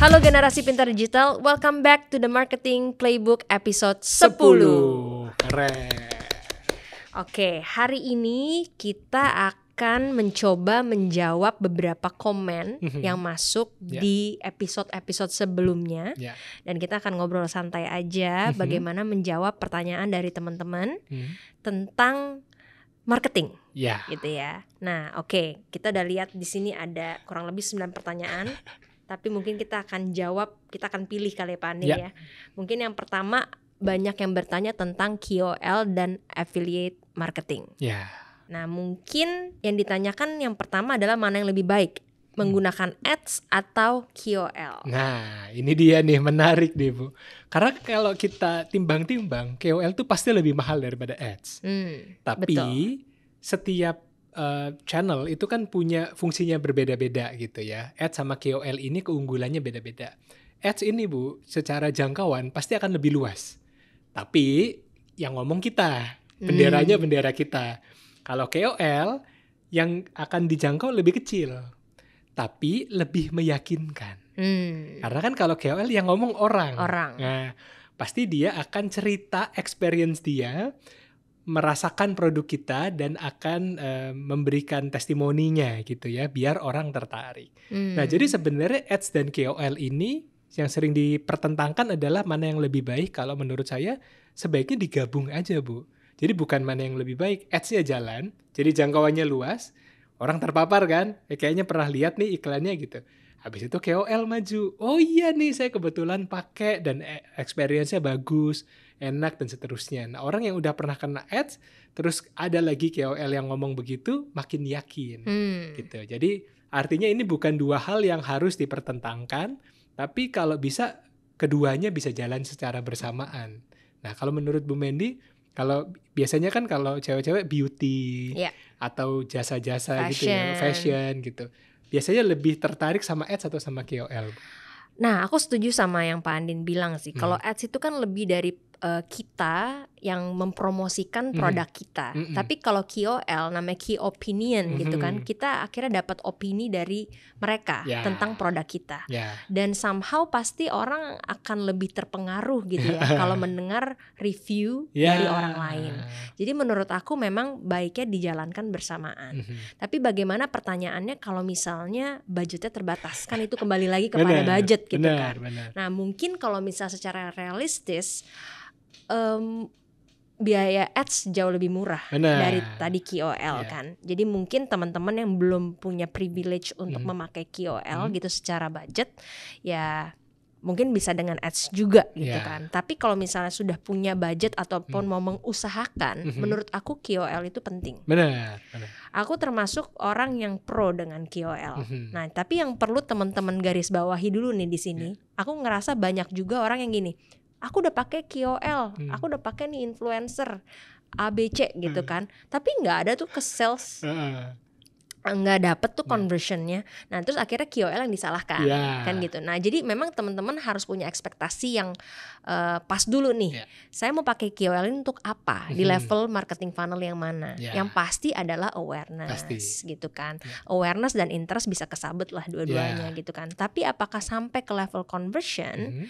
Halo generasi pintar digital, welcome back to the Marketing Playbook episode 10. Keren. Oke, hari ini kita akan mencoba menjawab beberapa komen yang masuk di episode-episode sebelumnya. Dan kita akan ngobrol santai aja bagaimana menjawab pertanyaan dari teman-teman tentang marketing. Gitu ya. Nah, oke, kita udah lihat di sini ada kurang lebih 9 pertanyaan. Tapi mungkin kita akan jawab, kita akan pilih kali ya Pak Andin ya. Mungkin yang pertama banyak yang bertanya tentang KOL dan affiliate marketing. Nah mungkin yang ditanyakan yang pertama adalah mana yang lebih baik, menggunakan ads atau KOL. Nah ini dia nih, menarik nih Bu. Karena kalau kita timbang-timbang, KOL tuh pasti lebih mahal daripada ads. Tapi betul. Setiap channel itu kan punya fungsinya berbeda-beda gitu ya. Ads sama KOL ini keunggulannya beda-beda. Ads ini Bu, secara jangkauan pasti akan lebih luas. Tapi yang ngomong kita, benderanya bendera kita. Kalau KOL yang akan dijangkau lebih kecil, tapi lebih meyakinkan. Karena kan kalau KOL yang ngomong orang. Nah, pasti dia akan cerita experience dia, merasakan produk kita dan akan memberikan testimoninya gitu ya, biar orang tertarik. Nah jadi sebenarnya ads dan KOL ini yang sering dipertentangkan adalah mana yang lebih baik. Kalau menurut saya sebaiknya digabung aja Bu. Jadi bukan mana yang lebih baik, ads-nya jalan, jadi jangkauannya luas, orang terpapar kan, kayaknya pernah lihat nih iklannya gitu. Habis itu KOL maju, oh iya nih saya kebetulan pakai dan experience-nya bagus, enak dan seterusnya. Nah orang yang udah pernah kena ads, terus ada lagi KOL yang ngomong begitu, makin yakin gitu. Jadi artinya ini bukan dua hal yang harus dipertentangkan, tapi kalau bisa keduanya bisa jalan secara bersamaan. Nah kalau menurut Bu Mendy, kalau biasanya kan kalau cewek-cewek beauty atau jasa-jasa gitu ya, fashion gitu. Biasanya lebih tertarik sama ads atau sama KOL? Nah, aku setuju sama yang Pak Andin bilang sih. Kalau ads itu kan lebih dari kita yang mempromosikan produk kita. Tapi kalau KOL namanya key opinion gitu kan, kita akhirnya dapat opini dari mereka tentang produk kita. Dan somehow pasti orang akan lebih terpengaruh gitu ya kalau mendengar review dari orang lain. Jadi menurut aku memang baiknya dijalankan bersamaan. Tapi bagaimana pertanyaannya kalau misalnya budgetnya terbatas, kan itu kembali lagi kepada budget gitu kan. Nah mungkin kalau misalnya secara realistis biaya ads jauh lebih murah dari tadi KOL kan. Jadi mungkin teman-teman yang belum punya privilege untuk memakai KOL gitu secara budget, ya mungkin bisa dengan ads juga gitu kan. Tapi kalau misalnya sudah punya budget ataupun mau mengusahakan, menurut aku KOL itu penting. Aku termasuk orang yang pro dengan KOL. Nah, tapi yang perlu teman-teman garis bawahi dulu nih di sini. Aku ngerasa banyak juga orang yang gini, aku udah pakai KOL, aku udah pakai nih influencer ABC gitu kan, tapi nggak ada tuh ke sales, nggak dapet tuh conversionnya. Nah terus akhirnya KOL yang disalahkan kan gitu. Nah jadi memang teman-teman harus punya ekspektasi yang pas dulu nih. Saya mau pakai KOL ini untuk apa? Di level marketing funnel yang mana? Yang pasti adalah awareness gitu kan. Awareness dan interest bisa kesabet lah dua-duanya gitu kan. Tapi apakah sampai ke level conversion?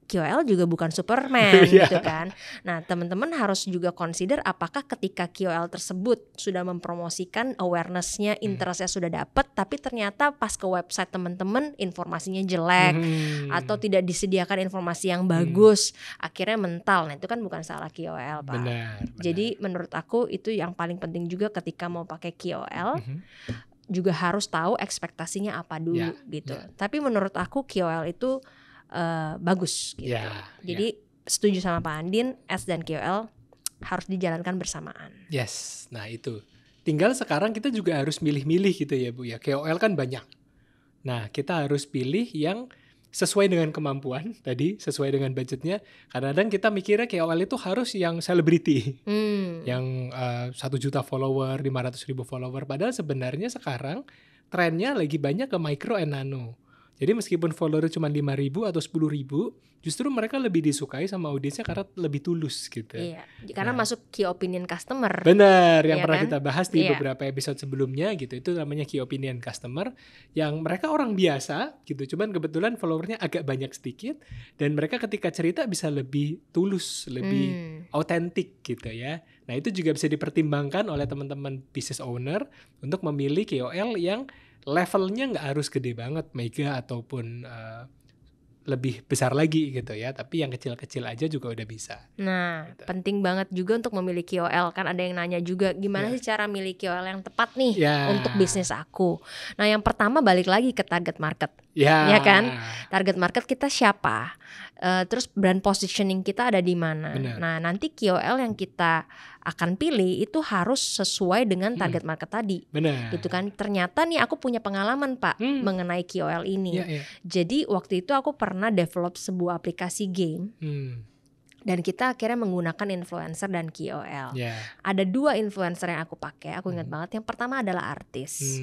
KOL juga bukan Superman gitu kan. Nah teman-teman harus juga consider apakah ketika KOL tersebut sudah mempromosikan awareness-nya, interest-nya sudah dapat, tapi ternyata pas ke website teman-teman informasinya jelek atau tidak disediakan informasi yang bagus, akhirnya mental. Nah itu kan bukan salah KOL Pak. Jadi menurut aku itu yang paling penting juga ketika mau pakai KOL. Juga harus tahu ekspektasinya apa dulu gitu. Tapi menurut aku KOL itu bagus gitu. Jadi setuju sama Pak Andin, ads dan KOL harus dijalankan bersamaan. Yes, nah itu. Tinggal sekarang kita juga harus milih-milih gitu ya Bu ya. KOL kan banyak. Nah kita harus pilih yang sesuai dengan kemampuan tadi, sesuai dengan budgetnya. Kadang-kadang kita mikirnya KOL itu harus yang selebriti, yang 1 juta follower, 500.000 follower. Padahal sebenarnya sekarang trennya lagi banyak ke micro and nano. Jadi meskipun follower cuma 5.000 atau 10.000, justru mereka lebih disukai sama audiensnya karena lebih tulus gitu. Iya, karena masuk key opinion customer. Benar, yang pernah kita bahas di beberapa episode sebelumnya gitu. Itu namanya key opinion customer, yang mereka orang biasa gitu. Cuman kebetulan followernya agak banyak sedikit, dan mereka ketika cerita bisa lebih tulus, lebih autentik gitu ya. Nah itu juga bisa dipertimbangkan oleh teman-teman business owner untuk memilih KOL yang levelnya nggak harus gede banget, mega ataupun lebih besar lagi gitu ya, tapi yang kecil-kecil aja juga udah bisa. Nah, gitu. Penting banget juga untuk memilih KOL. Kan ada yang nanya juga, gimana sih cara milih KOL yang tepat nih untuk bisnis aku. Nah, yang pertama balik lagi ke target market, ya kan? Target market kita siapa? Terus brand positioning kita ada di mana? Benar. Nah, nanti KOL yang kita akan pilih itu harus sesuai dengan target market tadi. Benar. Gitu kan? Ternyata nih aku punya pengalaman Pak mengenai KOL ini. Jadi waktu itu aku pernah develop sebuah aplikasi game. Dan kita akhirnya menggunakan influencer dan KOL. Ada 2 influencer yang aku pakai, aku ingat banget. Yang pertama adalah artis.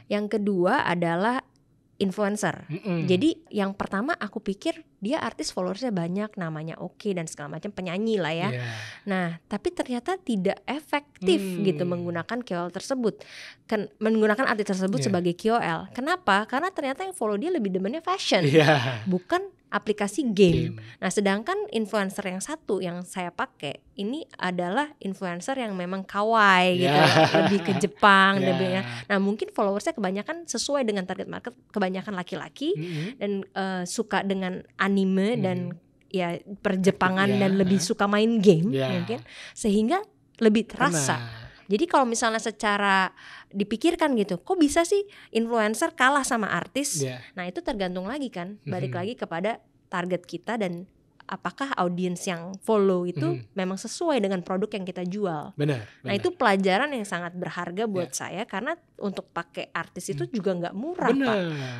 Yang kedua adalah influencer. Jadi yang pertama aku pikir dia artis, followersnya banyak, namanya oke dan segala macam, penyanyi lah ya. Nah tapi ternyata tidak efektif gitu menggunakan KOL tersebut, menggunakan artis tersebut sebagai KOL. Kenapa? Karena ternyata yang follow dia lebih demennya fashion, bukan aplikasi game. Nah sedangkan influencer yang satu yang saya pakai ini adalah influencer yang memang kawaii gitu, lebih ke Jepang. Nah mungkin followersnya kebanyakan sesuai dengan target market, kebanyakan laki-laki dan suka dengan anime dan ya perjepangan dan lebih suka main game mungkin, sehingga lebih terasa. Jadi kalau misalnya secara dipikirkan gitu, kok bisa sih influencer kalah sama artis? Nah itu tergantung lagi kan, balik lagi kepada target kita dan apakah audiens yang follow itu memang sesuai dengan produk yang kita jual. Benar. Nah itu pelajaran yang sangat berharga buat saya, karena untuk pakai artis itu juga nggak murah Pak,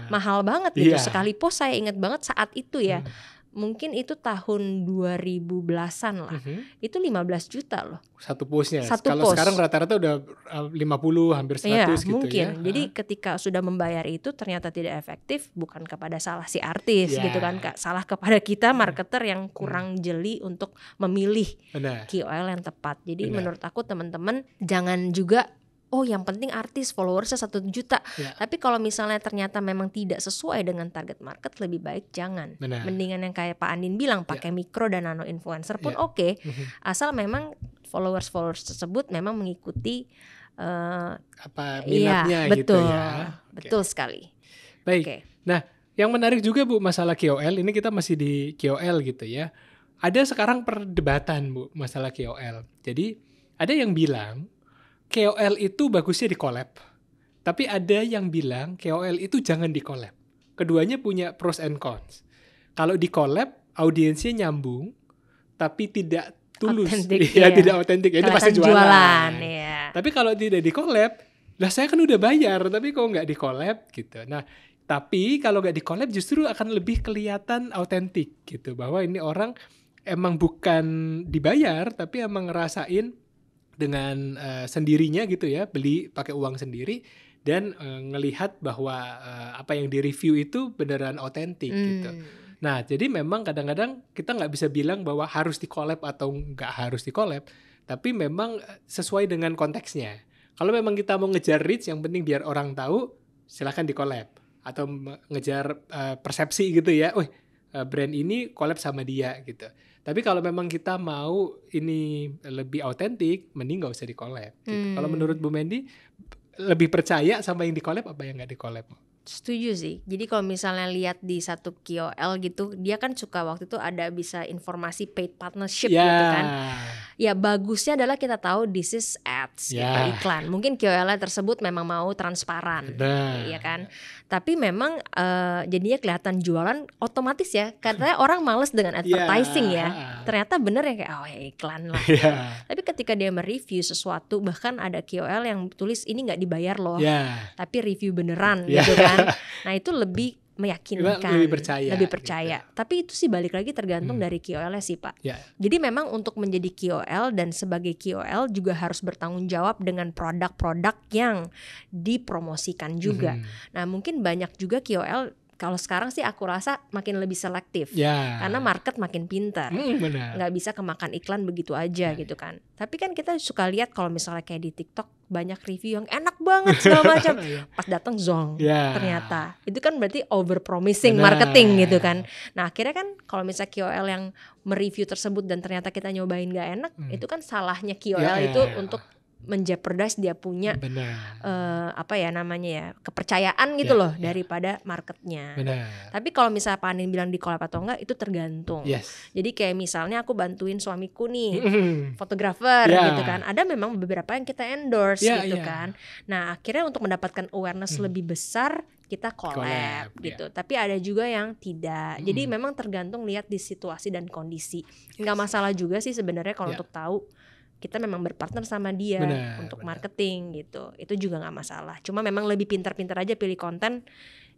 mahal banget gitu. Sekali post saya ingat banget saat itu ya. Mungkin itu tahun 2010-an lah. Itu 15 juta loh. Satu postnya. Kalau sekarang rata-rata udah 50 hampir 100 gitu mungkin. ya. Jadi ketika sudah membayar itu ternyata tidak efektif, bukan kepada salah si artis gitu kan, salah kepada kita marketer yang kurang jeli untuk memilih KOL yang tepat. Jadi menurut aku teman-teman jangan juga yang penting artis followersnya 1 juta. Tapi kalau misalnya ternyata memang tidak sesuai dengan target market, lebih baik jangan. Mendingan yang kayak Pak Andin bilang, pakai mikro dan nano influencer pun oke. Asal memang followers tersebut memang mengikuti minatnya betul, gitu ya. Betul sekali. Baik. Nah, yang menarik juga Bu masalah KOL, ini kita masih di KOL gitu ya. Ada sekarang perdebatan Bu masalah KOL. Jadi ada yang bilang KOL itu bagusnya di collab. Tapi ada yang bilang KOL itu jangan di collab. Keduanya punya pros and cons. Kalau di collab, audiensnya nyambung, tapi tidak tulus. Tidak otentik. Itu pasti jualan. Tapi kalau tidak di collab, lah saya kan udah bayar, tapi kok nggak di collab gitu. Nah, tapi kalau nggak di collab justru akan lebih kelihatan autentik gitu. Bahwa ini orang emang bukan dibayar, tapi emang ngerasain dengan sendirinya gitu ya, beli pakai uang sendiri dan ngelihat bahwa apa yang di-review itu beneran otentik gitu. Nah, jadi memang kadang-kadang kita nggak bisa bilang bahwa harus di-collab atau nggak harus di-collab, tapi memang sesuai dengan konteksnya. Kalau memang kita mau ngejar reach, yang penting biar orang tahu, silakan di-collab. Atau ngejar persepsi gitu ya, brand ini collab sama dia gitu. Tapi kalau memang kita mau ini lebih autentik, mending gak usah di-collab gitu. Kalau menurut Bu Mandy, lebih percaya sama yang di-collab apa yang gak di-collab? Setuju sih. Jadi kalau misalnya lihat di satu KOL gitu, dia kan suka waktu itu ada bisa informasi paid partnership gitu kan. Ya bagusnya adalah kita tahu this is ads gitu, iklan. Mungkin KOL tersebut memang mau transparan, ya kan. Tapi memang jadinya kelihatan jualan otomatis ya. Katanya orang males dengan advertising ya. Ternyata bener ya kayak iklan lah. Tapi ketika dia mereview sesuatu, bahkan ada KOL yang tulis ini nggak dibayar loh, tapi review beneran gitu kan. Nah itu lebih meyakinkan, lebih percaya. Gitu. Tapi itu sih balik lagi tergantung dari KOL-nya sih Pak. Jadi memang untuk menjadi KOL dan sebagai KOL juga harus bertanggung jawab dengan produk-produk yang dipromosikan juga. Nah mungkin banyak juga KOL kalau sekarang sih aku rasa makin lebih selektif, karena market makin pintar, nggak bisa kemakan iklan begitu aja gitu kan. Tapi kan kita suka lihat kalau misalnya kayak di TikTok banyak review yang enak banget segala macam, pas datang zong, ternyata itu kan berarti over promising marketing gitu kan. Nah akhirnya kan kalau misalnya KOL yang mereview tersebut dan ternyata kita nyobain nggak enak, itu kan salahnya KOL itu untuk menjeopardize dia punya kepercayaan gitu loh daripada marketnya. Tapi kalau misalnya Pak Andin bilang di collab atau enggak itu tergantung. Jadi kayak misalnya aku bantuin suamiku nih fotografer gitu kan, ada memang beberapa yang kita endorse gitu kan. Nah akhirnya untuk mendapatkan awareness lebih besar kita collab gitu. Tapi ada juga yang tidak. Jadi memang tergantung lihat di situasi dan kondisi. Nggak masalah juga sih sebenarnya kalau untuk tahu kita memang berpartner sama dia untuk marketing gitu. Itu juga nggak masalah. Cuma memang lebih pintar-pintar aja pilih konten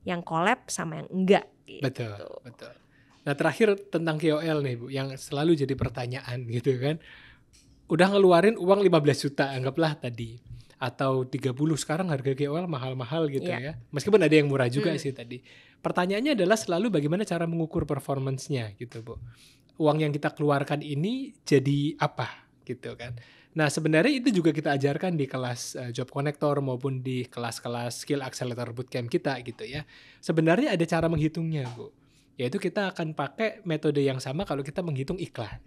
yang collab sama yang enggak gitu. Betul. Nah terakhir tentang KOL nih Bu, yang selalu jadi pertanyaan gitu kan. Udah ngeluarin uang 15 juta anggaplah tadi, atau 30, sekarang harga KOL mahal-mahal gitu ya. Meskipun ada yang murah juga sih tadi. Pertanyaannya adalah selalu bagaimana cara mengukur performance-nya gitu Bu. Uang yang kita keluarkan ini jadi apa? Gitu kan. Nah sebenarnya itu juga kita ajarkan di kelas Job Connector maupun di kelas-kelas Skill Accelerator Bootcamp kita gitu ya. Sebenarnya ada cara menghitungnya Bu. Yaitu kita akan pakai metode yang sama kalau kita menghitung iklan.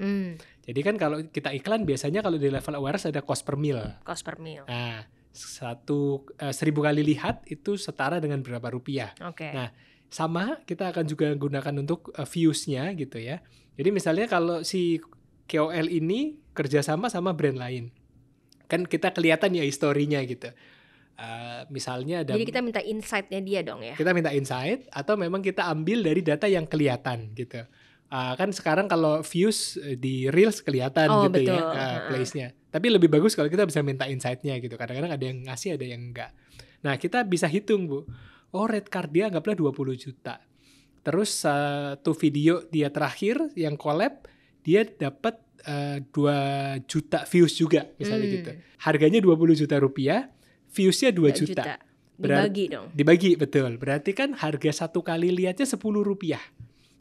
Jadi kan kalau kita iklan biasanya kalau di level awareness ada cost per mil. Nah 1.000 kali lihat itu setara dengan berapa rupiah. Nah sama kita akan juga gunakan untuk views-nya gitu ya. Jadi misalnya kalau si KOL ini kerjasama sama brand lain, kan kita kelihatan ya historinya gitu. Misalnya ada. Jadi kita minta insight-nya dia dong ya. Kita minta insight atau memang kita ambil dari data yang kelihatan gitu. Kan sekarang kalau views di Reels kelihatan gitu betul. Ya place-nya. Tapi lebih bagus kalau kita bisa minta insight-nya gitu. Kadang-kadang ada yang ngasih, ada yang enggak. Nah kita bisa hitung Bu. Rate card dia anggaplah 20 juta. Terus satu video dia terakhir yang collab, dia dapat 2 juta views juga misalnya gitu. Harganya 20 juta rupiah, viewsnya 2 juta. Dibagi dong. Dibagi, betul. Berarti kan harga 1 kali lihatnya 10 rupiah.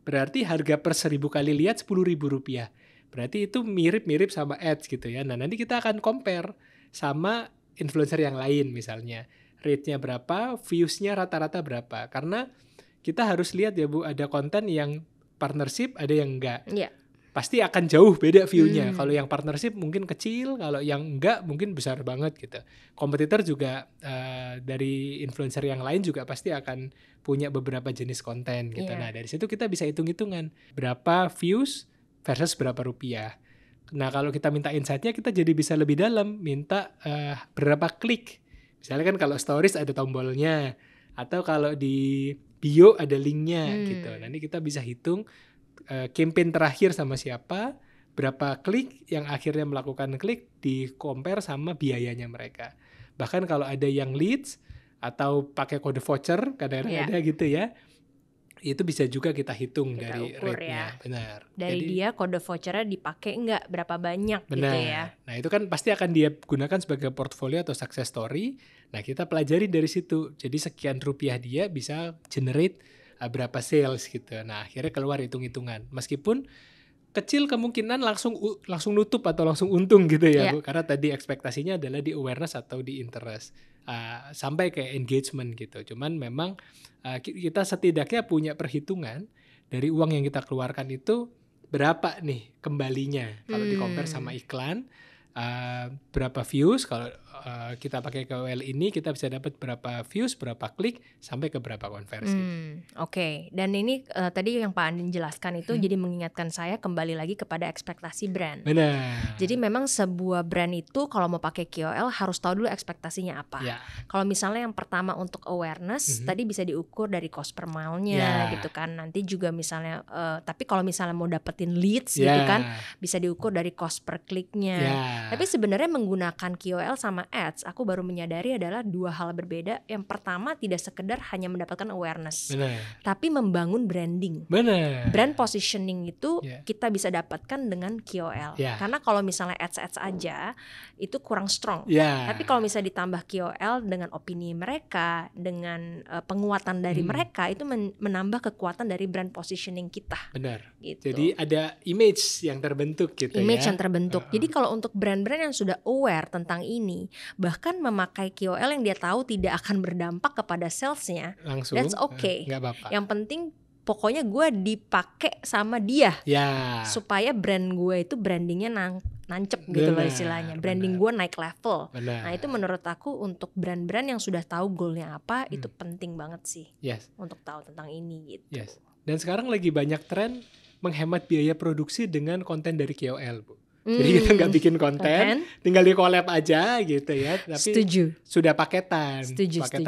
Berarti harga per 1.000 kali lihat 10.000 rupiah. Berarti itu mirip-mirip sama ads gitu ya. Nah nanti kita akan compare sama influencer yang lain misalnya. Rate-nya berapa, viewsnya rata-rata berapa. Karena kita harus lihat ya Bu, ada konten yang partnership, ada yang enggak. Pasti akan jauh beda view-nya. Kalau yang partnership mungkin kecil, kalau yang enggak mungkin besar banget gitu. Kompetitor juga dari influencer yang lain juga pasti akan punya beberapa jenis konten gitu. Nah dari situ kita bisa hitung-hitungan berapa views versus berapa rupiah. Nah kalau kita minta insight-nya kita jadi bisa lebih dalam, minta berapa klik. Misalnya kan kalau stories ada tombolnya, atau kalau di bio ada linknya gitu. Nanti kita bisa hitung campaign terakhir sama siapa, berapa klik yang akhirnya melakukan klik, di compare sama biayanya mereka. Bahkan kalau ada yang leads atau pakai kode voucher, kadang-kadang ada gitu ya, itu bisa juga kita hitung dari rate-nya. Benar. Dari jadi, dia kode vouchernya dipakai enggak, berapa banyak gitu ya. Nah itu kan pasti akan dia gunakan sebagai portfolio atau success story. Nah kita pelajari dari situ. Jadi sekian rupiah dia bisa generate berapa sales gitu. Nah akhirnya keluar hitung-hitungan. Meskipun kecil kemungkinan langsung nutup atau langsung untung gitu ya Bu. Karena tadi ekspektasinya adalah di awareness atau di interest. Sampai ke engagement gitu. Cuman memang kita setidaknya punya perhitungan dari uang yang kita keluarkan itu berapa nih kembalinya. Kalau di compare sama iklan, berapa views. Kalau kita pakai KOL ini kita bisa dapat berapa views, berapa klik, sampai ke berapa konversi. Oke. Dan ini tadi yang Pak Andin jelaskan itu jadi mengingatkan saya kembali lagi kepada ekspektasi brand. Benar. Jadi memang sebuah brand itu kalau mau pakai KOL harus tahu dulu ekspektasinya apa. Kalau misalnya yang pertama untuk awareness, tadi bisa diukur dari cost per mile-nya gitu kan. Nanti juga misalnya, tapi kalau misalnya mau dapetin leads gitu kan, bisa diukur dari cost per klik-nya. Tapi sebenarnya menggunakan KOL sama ads, aku baru menyadari adalah dua hal berbeda. Yang pertama tidak sekedar hanya mendapatkan awareness, tapi membangun branding. Brand positioning itu kita bisa dapatkan dengan KOL. Karena kalau misalnya ads aja itu kurang strong. Tapi kalau misalnya ditambah KOL dengan opini mereka, dengan penguatan dari mereka, itu menambah kekuatan dari brand positioning kita. Gitu. Jadi ada image yang terbentuk gitu yang terbentuk. Jadi kalau untuk brand-brand yang sudah aware tentang ini, bahkan memakai KOL yang dia tahu tidak akan berdampak kepada salesnya, langsung, that's okay. Gak apa-apa. Yang penting pokoknya gue dipakai sama dia, supaya brand gue itu brandingnya nancep gitu loh istilahnya. Branding gue naik level. Nah itu menurut aku untuk brand-brand yang sudah tahu goalnya apa, itu penting banget sih untuk tahu tentang ini gitu. Dan sekarang lagi banyak tren menghemat biaya produksi dengan konten dari KOL, Bu. Jadi kita nggak bikin konten, tinggal di collab aja gitu ya. Tapi sudah paketan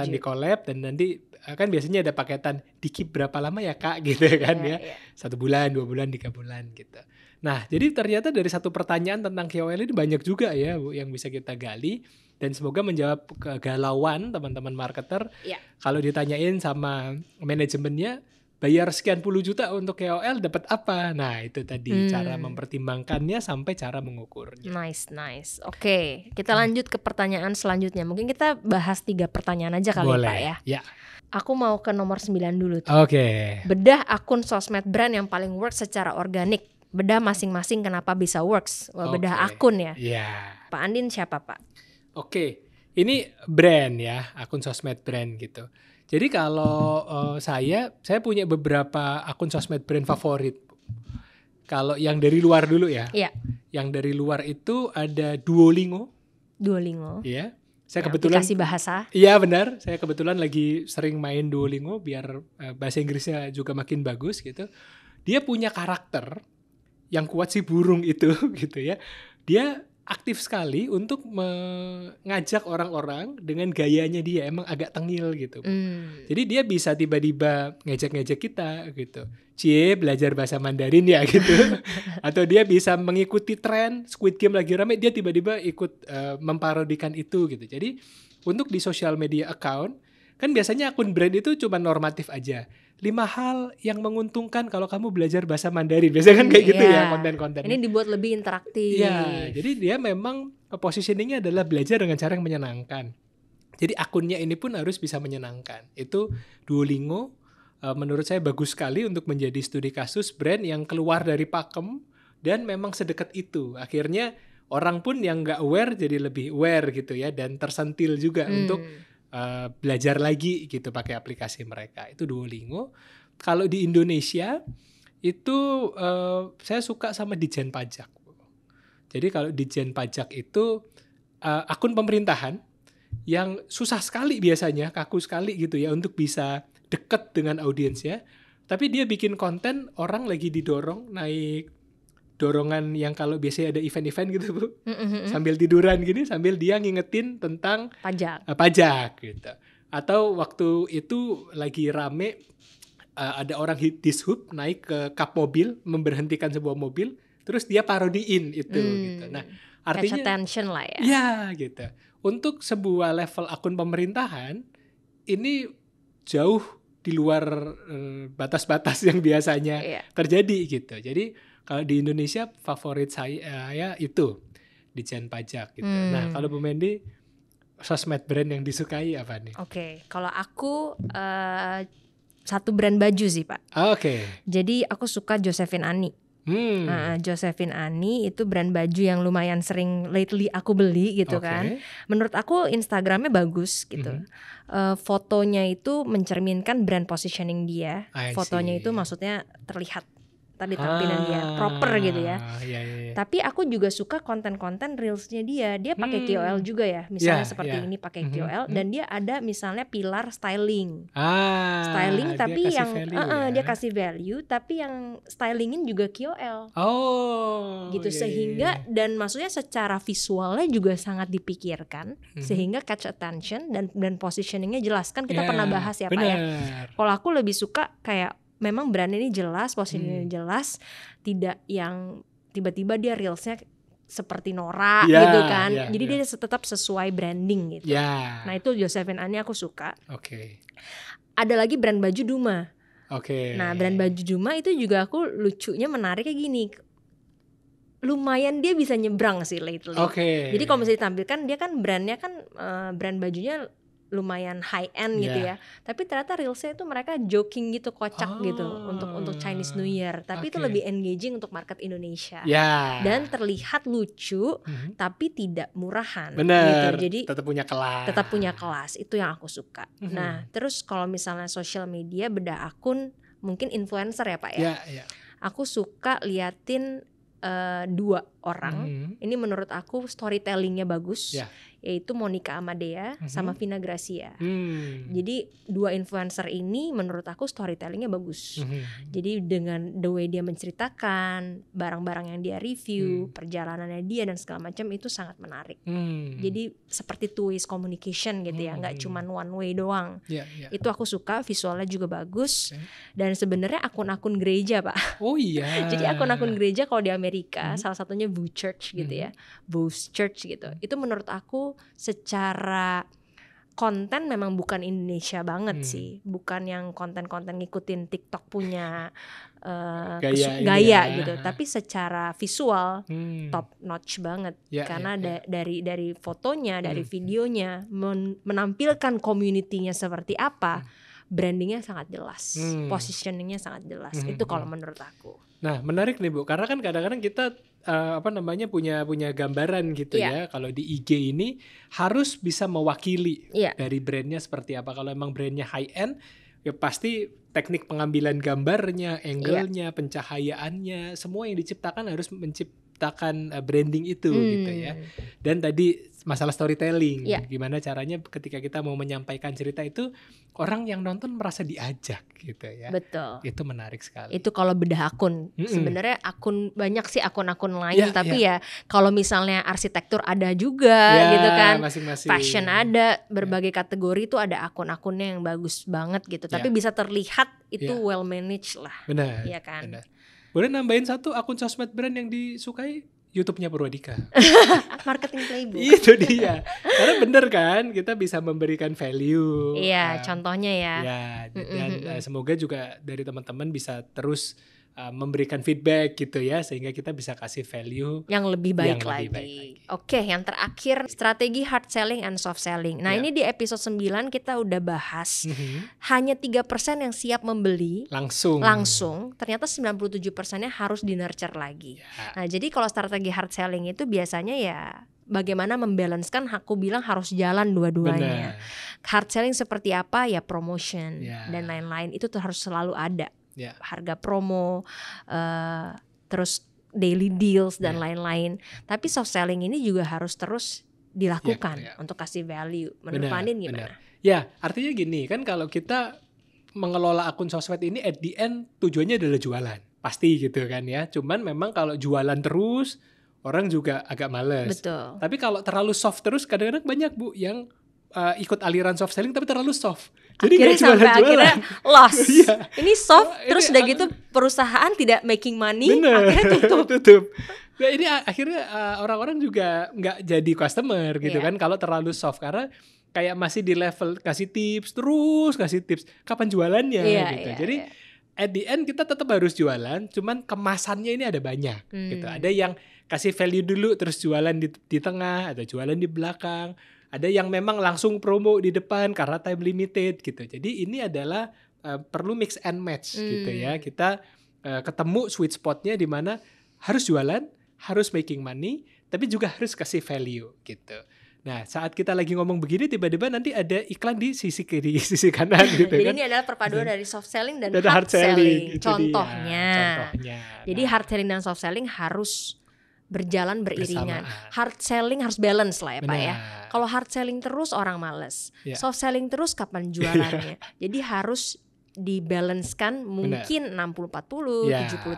di collab, dan nanti kan biasanya ada paketan di keep berapa lama ya Kak gitu kan ya. 1 bulan, 2 bulan, 3 bulan gitu. Nah jadi ternyata dari satu pertanyaan tentang KOL ini banyak juga ya Bu yang bisa kita gali. Dan semoga menjawab kegalauan teman-teman marketer. Kalau ditanyain sama manajemennya, bayar sekian puluh juta untuk KOL dapat apa? Nah itu tadi cara mempertimbangkannya sampai cara mengukurnya. Nice. Oke, kita lanjut ke pertanyaan selanjutnya. Mungkin kita bahas 3 pertanyaan aja kali Pak ya. Aku mau ke nomor 9 dulu tuh. Bedah akun sosmed brand yang paling works secara organik. Bedah masing-masing kenapa bisa works. Bedah akun ya. Pak Andin siapa Pak? Ini brand ya, akun sosmed brand gitu. Jadi kalau saya punya beberapa akun sosmed brand favorit. Kalau yang dari luar dulu ya. Yang dari luar itu ada Duolingo. Iya. Saya kebetulan aplikasi bahasa. Iya benar. Saya kebetulan lagi sering main Duolingo biar bahasa Inggrisnya juga makin bagus gitu. Dia punya karakter yang kuat si burung itu gitu ya. Dia aktif sekali untuk mengajak orang-orang dengan gayanya dia, emang agak tengil gitu. Jadi dia bisa tiba-tiba ngejek-ngejek kita gitu. Cie belajar bahasa Mandarin ya gitu. Atau dia bisa mengikuti tren Squid Game lagi rame, dia tiba-tiba ikut memparodikan itu gitu. Jadi untuk di social media account, kan biasanya akun brand itu cuma normatif aja. 5 hal yang menguntungkan kalau kamu belajar bahasa Mandarin. Biasanya kan kayak gitu ya konten-konten. Ini dibuat lebih interaktif. Jadi dia memang positioningnya adalah belajar dengan cara yang menyenangkan. Jadi akunnya ini pun harus bisa menyenangkan. Itu Duolingo menurut saya bagus sekali untuk menjadi studi kasus brand yang keluar dari pakem dan memang sedekat itu. Akhirnya orang pun yang nggak aware jadi lebih aware gitu ya, dan tersentil juga untuk belajar lagi gitu pakai aplikasi mereka. Itu Duolingo. Kalau di Indonesia itu saya suka sama Ditjen Pajak. Jadi kalau Ditjen Pajak itu akun pemerintahan yang susah sekali biasanya, kaku sekali gitu ya untuk bisa dekat dengan audiensnya. Tapi dia bikin konten orang lagi didorong naik dorongan yang kalau biasanya ada event-event gitu Bu, sambil tiduran gini, sambil dia ngingetin tentang pajak gitu. Atau waktu itu lagi rame ada orang dishub naik ke kap mobil, memberhentikan sebuah mobil, terus dia parodiin itu gitu. Nah artinya catch attention lah ya. Ya gitu. Untuk sebuah level akun pemerintahan ini jauh di luar batas-batas yang biasanya terjadi gitu. Jadi kalau di Indonesia favorit saya itu Ditjen Pajak gitu. Nah kalau Bu Mendy, sosmed brand yang disukai apa nih? Kalau aku satu brand baju sih Pak. Jadi aku suka Josephine Ani. Josephine Ani itu brand baju yang lumayan sering lately aku beli gitu kan. Menurut aku Instagramnya bagus gitu. Fotonya itu mencerminkan brand positioning dia. Fotonya itu maksudnya terlihat tadi tampilan dia proper gitu ya. Tapi aku juga suka konten-konten reelsnya dia. Dia pakai KOL juga ya. Misalnya seperti ini pakai KOL dan dia ada misalnya pilar styling. Styling tapi yang dia kasih value, tapi yang stylingin juga KOL. Gitu sehingga dan maksudnya secara visualnya juga sangat dipikirkan sehingga catch attention dan positioningnya jelas. Kan kita pernah bahas ya Pak ya. Kalau aku lebih suka kayak memang brand ini jelas, positioningnya jelas, tidak yang tiba-tiba dia reelsnya seperti Nora gitu kan. Jadi dia tetap sesuai branding gitu. Nah itu Josephine Annie aku suka. Ada lagi brand baju Duma. Nah brand baju Duma itu juga aku lucunya menarik kayak gini. Lumayan dia bisa nyebrang sih lately. Jadi kalau misalnya ditampilkan dia kan brandnya kan brand bajunya lumayan high end gitu ya. Tapi ternyata reelsnya itu mereka joking gitu, kocak gitu untuk Chinese New Year. Tapi itu lebih engaging untuk market Indonesia. Dan terlihat lucu tapi tidak murahan. Bener, gitu. Jadi tetap punya kelas. Tetap punya kelas, itu yang aku suka. Nah, terus kalau misalnya social media beda akun, mungkin influencer ya Pak ya. Aku suka liatin 2 orang. Ini menurut aku storytellingnya bagus. Yaitu Monica Amadea sama Vina Gracia. Jadi 2 influencer ini menurut aku storytellingnya bagus. Jadi dengan the way dia menceritakan barang-barang yang dia review, perjalanannya dia dan segala macam itu sangat menarik. Jadi seperti two ways communication gitu ya, nggak cuma one way doang. Itu aku suka, visualnya juga bagus. Dan sebenarnya akun-akun gereja Pak. Jadi akun-akun gereja kalau di Amerika salah satunya Boo Church gitu ya, Boo's Church gitu. Itu menurut aku secara konten memang bukan Indonesia banget sih, bukan yang konten-konten ngikutin TikTok punya gaya gitu, tapi secara visual top notch banget karena dari fotonya, dari videonya menampilkan community-nya seperti apa, brandingnya sangat jelas, positioningnya sangat jelas. Itu kalau menurut aku. Nah menarik nih Bu, karena kan kadang-kadang kita punya gambaran gitu ya. Kalau di IG ini harus bisa mewakili dari brandnya seperti apa. Kalau emang brandnya high end, ya pasti teknik pengambilan gambarnya, angle-nya, pencahayaannya, semua yang diciptakan harus menciptakan branding itu gitu ya. Dan tadi masalah storytelling, gimana caranya ketika kita mau menyampaikan cerita itu orang yang nonton merasa diajak gitu ya. Betul. Itu menarik sekali. Itu kalau bedah akun. Sebenarnya akun banyak sih akun-akun lain, tapi ya kalau misalnya arsitektur ada juga gitu kan. Masing-masing. Fashion ada, berbagai kategori itu ada akun-akunnya yang bagus banget gitu. Tapi bisa terlihat itu well managed lah. Benar. Iya kan. Benar. Boleh nambahin satu akun sosmed brand yang disukai? YouTube-nya Purwadika. Marketing playbook. Itu dia. Karena bener kan, kita bisa memberikan value. Iya, contohnya ya. Dan semoga juga dari teman-teman bisa terus memberikan feedback gitu ya, sehingga kita bisa kasih value yang lebih baik lagi. Oke, yang terakhir strategi hard selling and soft selling. Nah ini di episode 9 kita udah bahas hanya 3% yang siap membeli langsung. Ternyata 97%-nya harus di nurture lagi. Nah jadi kalau strategi hard selling itu biasanya ya bagaimana membalancekan, aku bilang harus jalan dua-duanya. Hard selling seperti apa ya, promotion dan lain-lain itu tuh harus selalu ada. Harga promo, terus daily deals dan lain-lain. Tapi soft selling ini juga harus terus dilakukan untuk kasih value. Menurut Pandin gimana? Ya, artinya gini kan, kalau kita mengelola akun sosmed ini at the end tujuannya adalah jualan. Pasti gitu kan ya. Cuman memang kalau jualan terus orang juga agak males. Betul. Tapi kalau terlalu soft terus, kadang-kadang banyak Bu yang ikut aliran soft selling tapi terlalu soft. Jadi akhirnya sampai akhirnya loss. Ini soft terus udah gitu perusahaan tidak making money. Akhirnya tutup. Nah ini akhirnya orang-orang juga nggak jadi customer gitu kan kalau terlalu soft, karena kayak masih di level kasih tips kapan jualannya gitu. Jadi at the end kita tetap harus jualan, cuman kemasannya ini ada banyak gitu. Ada yang kasih value dulu terus jualan di tengah, ada jualan di belakang. Ada yang memang langsung promo di depan karena time limited gitu. Jadi ini adalah perlu mix and match gitu ya. Kita ketemu sweet spotnya di mana harus jualan, harus making money, tapi juga harus kasih value gitu. Nah saat kita lagi ngomong begini, tiba-tiba nanti ada iklan di sisi kiri, sisi kanan gitu. Jadi kan. ini adalah perpaduan dari soft selling dan hard selling. Contohnya. Jadi hard selling dan soft selling harus berjalan beriringan. Bersamaan. Hard selling harus balance lah ya Pak ya. Kalau hard selling terus orang males. Soft selling terus kapan jualannya. Jadi harus dibalancekan, mungkin 60-40,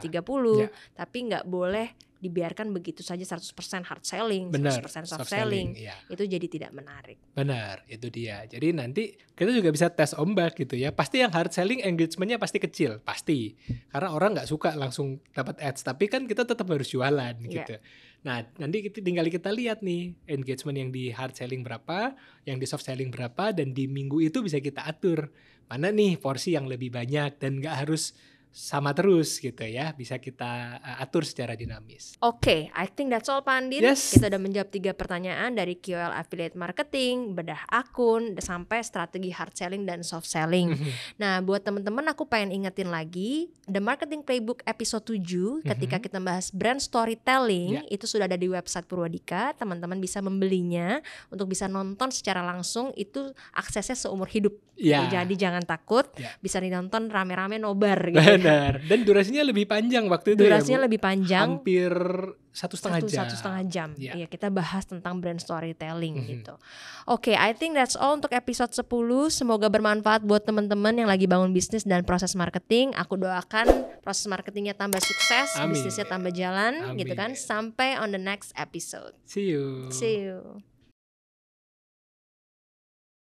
70-30, tapi nggak boleh dibiarkan begitu saja 100% hard selling, 100% soft selling. Itu jadi tidak menarik. Benar, itu dia. Jadi nanti kita juga bisa tes ombak gitu ya. Pasti yang hard selling engagementnya pasti kecil, pasti. Karena orang nggak suka langsung dapat ads, tapi kan kita tetap harus jualan gitu. Nah, nanti tinggal kita lihat nih engagement yang di hard selling berapa, yang di soft selling berapa, dan di minggu itu bisa kita atur mana nih porsi yang lebih banyak dan nggak harus sama terus gitu ya, bisa kita atur secara dinamis. Oke, I think that's all Pak Andin. Yes. Kita udah menjawab 3 pertanyaan dari KOL affiliate marketing, bedah akun, sampai strategi hard selling dan soft selling. Nah, buat teman-teman aku pengen ingetin lagi, The Marketing Playbook episode 7 ketika kita bahas brand storytelling itu sudah ada di website Purwadika. Teman-teman bisa membelinya untuk bisa nonton secara langsung, itu aksesnya seumur hidup. Jadi jangan takut, bisa dinonton rame-rame nobar gitu. Benar. Dan durasinya lebih panjang waktu itu. Durasinya lebih panjang. Hampir 1,5 jam. 1,5 jam. Iya, kita bahas tentang brand storytelling gitu. Oke, I think that's all untuk episode 10. Semoga bermanfaat buat teman-teman yang lagi bangun bisnis dan proses marketing. Aku doakan proses marketingnya tambah sukses, bisnisnya tambah jalan. Gitu kan. Sampai on the next episode. See you.